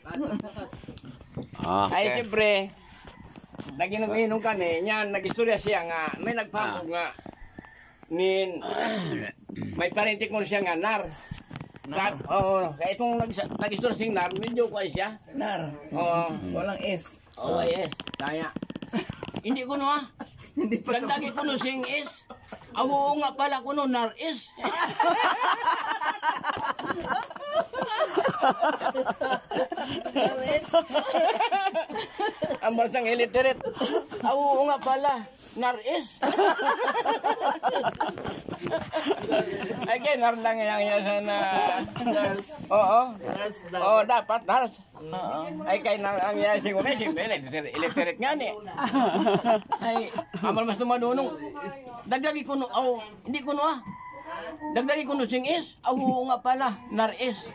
Ay, Okay. siyempre, naginom kami, yan, nag-istorya siya nga, may nagpapog nga, may parentik mo siya nga, nar. Oo, kaya itong nag-istorya siyang nar, medyo kuha siya. Nar. Oo. Walang S. Oo, yes, kaya. Hindi ko no ah. Hindi pa. Gandagi ko no sing is. Oo nga pala ko no, nar is. Ang barsang illiterate. Oo nga pala, nar is. Ay, kaya nar lang yan sana. Oo. Oo, dapat nars. Ay, kaya nar ang yan siguro. Illiterate nga ni. Ay, amal mas tumadunong. Dagdagi ko no, hindi ko no ah. Dagdagi ko no sing is. Oo nga pala, nar is.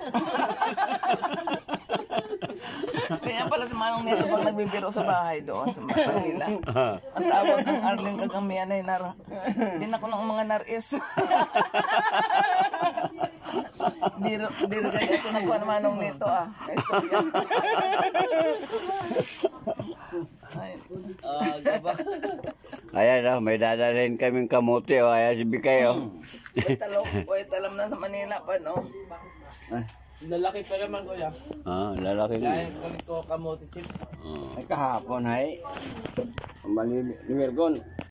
Kaya pala sa manong nito pag nagbibiro sa bahay doon sa Manila. Ang tawag ng Arlene kagamian ay nar. Din ako ng mga naris. Di kaya ito nakuha ng manong nito ah. Ayan oh, may dadalhin kaming kamote oh. Ayan si Bikay oh. Talam na sa Manila pa no. Lalaki pa naman kuya. Lalaki nga. Kaya ulit ko kamote chips. Ay kahapon ay. Ang mali ni Mergon.